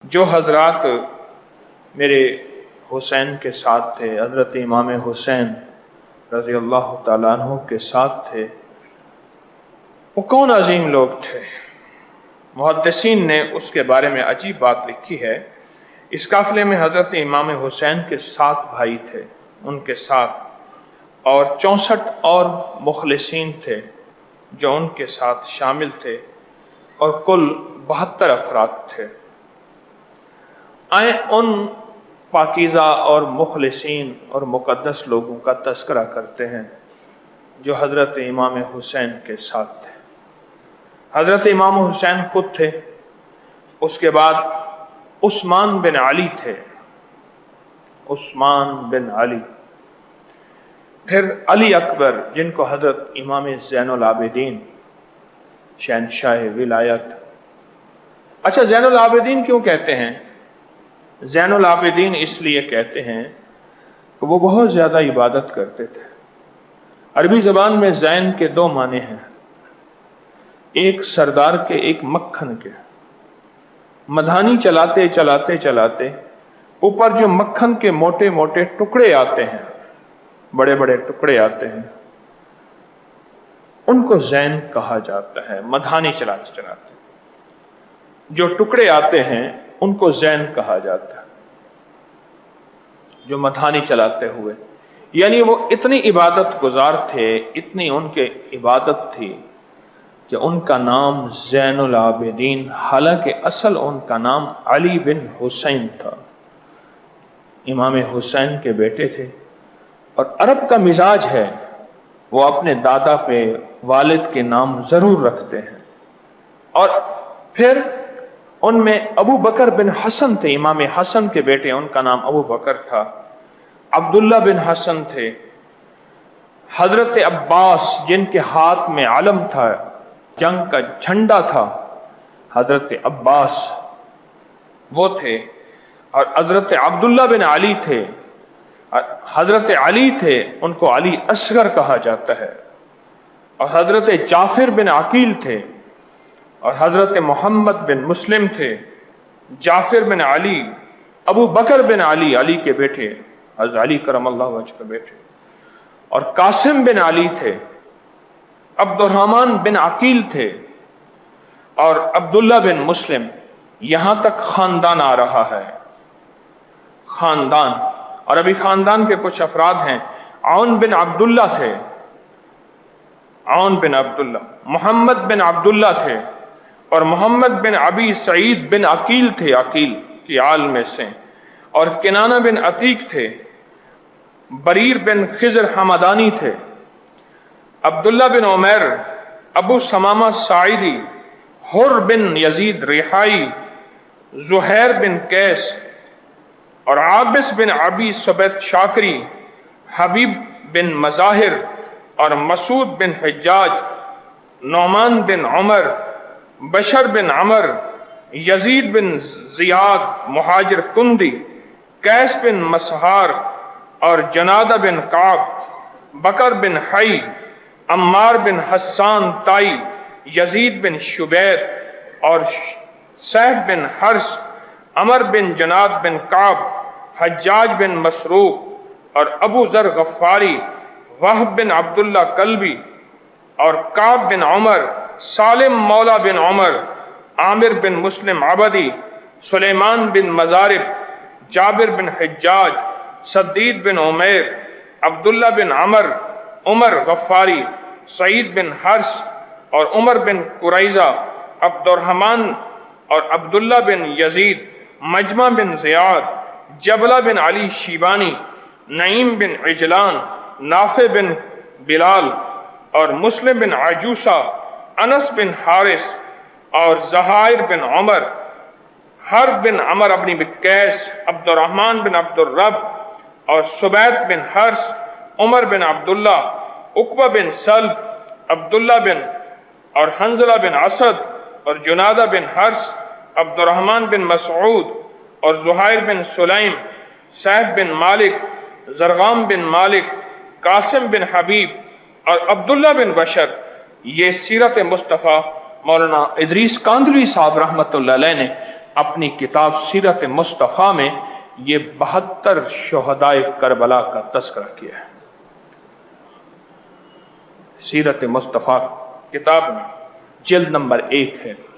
جو حضرات میرے حسین کے ساتھ تھے، حضرت امام حسین رضی اللہ تعالیٰ عنہ کے ساتھ تھے، وہ کون عظیم لوگ تھے؟ محدثین نے اس کے بارے میں عجیب بات لکھی ہے۔ اس قافلے میں حضرت امام حسین کے 7 بھائی تھے، ان کے ساتھ اور 64 اور مخلصین تھے جو ان کے ساتھ شامل تھے، اور کل 72 افراد تھے۔ آئیں ان پاکیزہ اور مخلصین اور مقدس لوگوں کا تذکرہ کرتے ہیں جو حضرت امام حسین کے ساتھ تھے۔ حضرت امام حسین خود تھے، اس کے بعد عثمان بن علی تھے، عثمان بن علی، پھر علی اکبر جن کو حضرت امام زین العابدین شہنشاہ ولایت۔ اچھا، زین العابدین کیوں کہتے ہیں؟ زین العابدین اس لیے کہتے ہیں کہ وہ بہت زیادہ عبادت کرتے تھے۔ عربی زبان میں زین کے 2 معنی ہیں، ایک سردار کے، ایک مکھن کے۔ مدھانی چلاتے چلاتے چلاتے اوپر جو مکھن کے موٹے موٹے ٹکڑے آتے ہیں، بڑے بڑے ٹکڑے آتے ہیں، ان کو زین کہا جاتا ہے۔ مدھانی چلاتے چلاتے جو ٹکڑے آتے ہیں ان کو زین کہا جاتا ہے، جو مدھانی چلاتے ہوئے، یعنی وہ اتنی عبادت گزار تھے، اتنی ان کے عبادت تھی کہ ان کا نام زین العابدین، حالانکہ اصل ان کا نام علی بن حسین تھا، امام حسین کے بیٹے تھے۔ اور عرب کا مزاج ہے، وہ اپنے دادا پہ والد کے نام ضرور رکھتے ہیں۔ اور پھر ان میں ابو بکر بن حسن تھے، امام حسن کے بیٹے، ان کا نام ابو بکر تھا۔ عبداللہ بن حسن تھے۔ حضرت عباس جن کے ہاتھ میں علم تھا، جنگ کا جھنڈا تھا، حضرت عباس وہ تھے۔ اور حضرت عبداللہ بن علی تھے، حضرت علی تھے، ان کو علی اصغر کہا جاتا ہے۔ اور حضرت جعفر بن عقیل تھے، اور حضرت محمد بن مسلم تھے۔ جعفر بن علی، ابو بکر بن علی، علی کے بیٹے، حضرت علی کرم اللہ وجہ کے بیٹے، اور قاسم بن علی تھے، عبد الرحمن بن عقیل تھے، اور عبداللہ بن مسلم۔ یہاں تک خاندان آ رہا ہے، خاندان۔ اور ابھی خاندان کے کچھ افراد ہیں۔ عون بن عبداللہ تھے، عون بن عبداللہ۔ محمد بن عبداللہ تھے، اور محمد بن ابی سعید بن عقیل تھے، عقیل کی آل میں سے۔ اور کنانہ بن عتیق تھے۔ بریر بن خضر حمدانی تھے۔ عبداللہ بن عمیر، ابو سمامہ ساعدی، حر بن یزید ریحائی، زہیر بن قیس، اور عابس بن ابی ثبت شاکری، حبیب بن مظاہر، اور مسعود بن حجاج، نعمان بن عمر، بشر بن عمر، یزید بن زیاد مہاجر کندی، قیس بن مسحار، اور جنادہ بن کعب، بکر بن حی، عمار بن حسان تائی، یزید بن شبیر، اور سہب بن حرس، عمر بن جناد بن کعب، حجاج بن مسروق، اور ابو ذر غفاری، وہب بن عبداللہ کلبی، اور کعب بن عمر، سالم مولا بن عمر، عامر بن مسلم عبدی، سلیمان بن مزارب، جابر بن حجاج، سدید بن عمیر، عبداللہ بن عمر، عمر غفاری، سعید بن حرس، اور عمر بن قریظہ، عبد الرحمن اور عبداللہ بن یزید، مجمع بن زیاد، جبلہ بن علی شیبانی، نعیم بن عجلان، نافع بن بلال، اور مسلم بن عجوسہ، انس بن حارث، اور زہائر بن عمر، حرب بن عمر ابن بکیس، عبد الرحمن بن عبد الرب، اور سبیت بن حرس، عمر بن عبداللہ، عقبہ بن سلب، عبداللہ بن اور حنظلہ بن اسد، اور جنادہ بن حرس، عبد الرحمن بن مسعود، اور زہائر بن سلیم، سہب بن مالک، زرغام بن مالک، قاسم بن حبیب، اور عبداللہ بن بشر۔ یہ سیرت مصطفیٰ مولانا ادریس کاندھلوی صاحب رحمۃ اللہ علیہ نے اپنی کتاب سیرت مصطفیٰ میں یہ 72 شہدائے کربلا کا تذکرہ کیا ہے۔ سیرت مصطفیٰ کتاب میں جلد نمبر 1 ہے۔